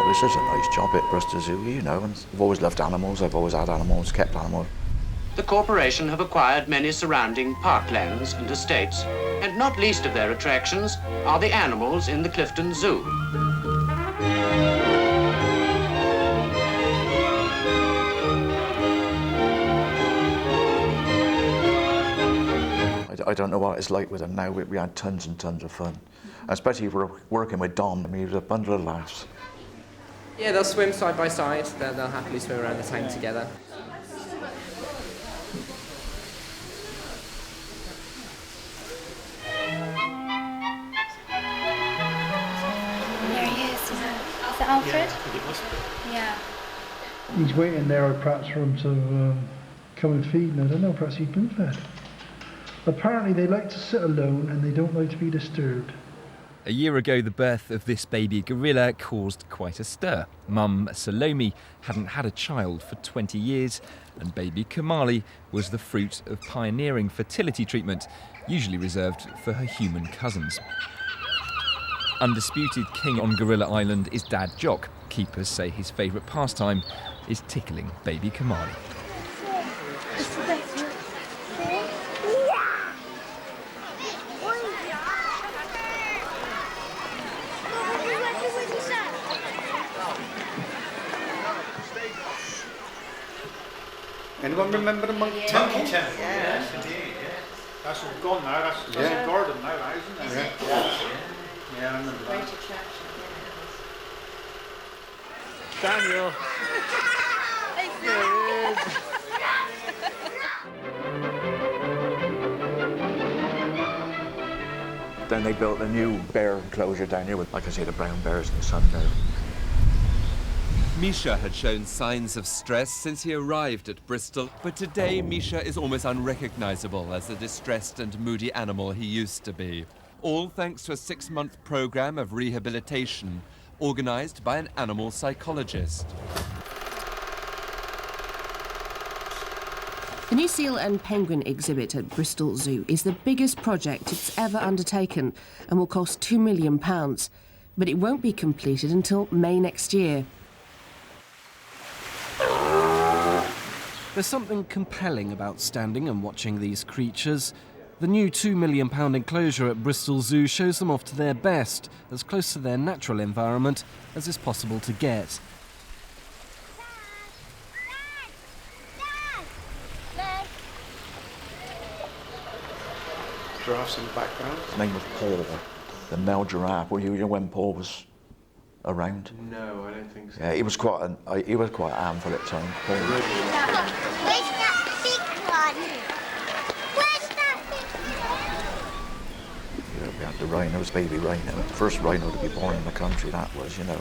This is a nice job at Bristol Zoo, you know, and I've always loved animals, I've always had animals, kept animals. The corporation have acquired many surrounding parklands and estates, and not least of their attractions are the animals in the Clifton Zoo. I don't know what it's like with them now. We had tons and tons of fun, especially if we're working with Dom. I mean, he was a bundle of laughs. Yeah, they'll swim side by side. They'll happily swim around the tank together. There he is. Is that Alfred? Yeah, I think it must be. Yeah. He's waiting there, perhaps, for him to come and feed, and I don't know, perhaps he's been fed. Apparently they like to sit alone and they don't like to be disturbed. A year ago, the birth of this baby gorilla caused quite a stir. Mum Salome hadn't had a child for 20 years, and baby Kamali was the fruit of pioneering fertility treatment, usually reserved for her human cousins. Undisputed king on Gorilla Island is Dad Jock. Keepers say his favourite pastime is tickling baby Kamali. Anyone remember the Monkey Temple? Yes, indeed, yeah. That's all gone now, that's a garden now, isn't it? Yeah, I remember that. Daniel! Then they built a new bear enclosure down here with, like I say, the brown bears and the sun bear. Misha had shown signs of stress since he arrived at Bristol, but today Misha is almost unrecognisable as the distressed and moody animal he used to be. All thanks to a 6-month programme of rehabilitation organised by an animal psychologist. The new seal and penguin exhibit at Bristol Zoo is the biggest project it's ever undertaken and will cost £2 million, but it won't be completed until May next year. There's something compelling about standing and watching these creatures. The new £2 million enclosure at Bristol Zoo shows them off to their best, as close to their natural environment as is possible to get. Giraffes in the background. His name was Paul, the male giraffe. Were you here when Paul was around? No, I don't think so. Yeah, he was quite a handful at the time. Paul. Where's that big one? Where's that big one? Yeah, we had the rhinos, baby rhino. The first rhino to be born in the country, that was, you know.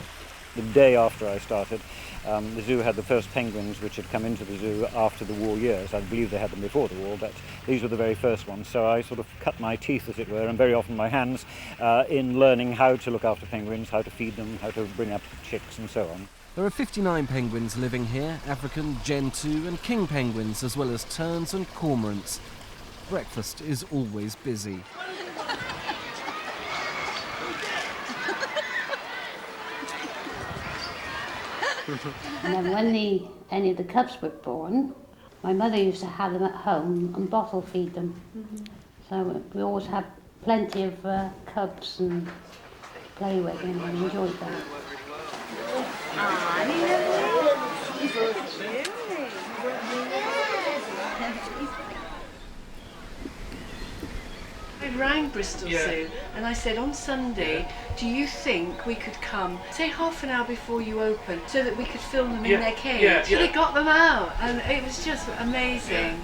The day after I started, the zoo had the first penguins which had come into the zoo after the war years. I believe they had them before the war, but these were the very first ones. So I sort of cut my teeth, as it were, and very often my hands, in learning how to look after penguins, how to feed them, how to bring up chicks and so on. There are 59 penguins living here, African, Gen 2 and king penguins, as well as terns and cormorants. Breakfast is always busy. And then when any of the cubs were born, my mother used to have them at home and bottle feed them. So we always had plenty of cubs and play with and enjoyed that. I rang Bristol Zoo and I said, on Sunday, do you think we could come, say half an hour before you open, so that we could film them in their cage? So they got them out, and it was just amazing.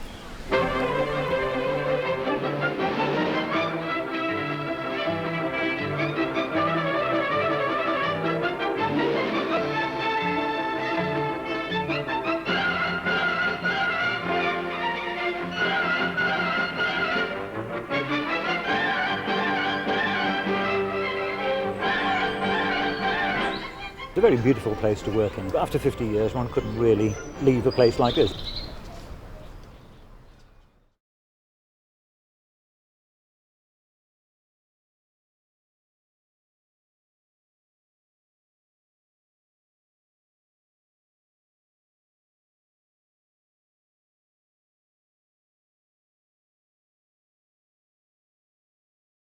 It's a very beautiful place to work in. But after 50 years, one couldn't really leave a place like this.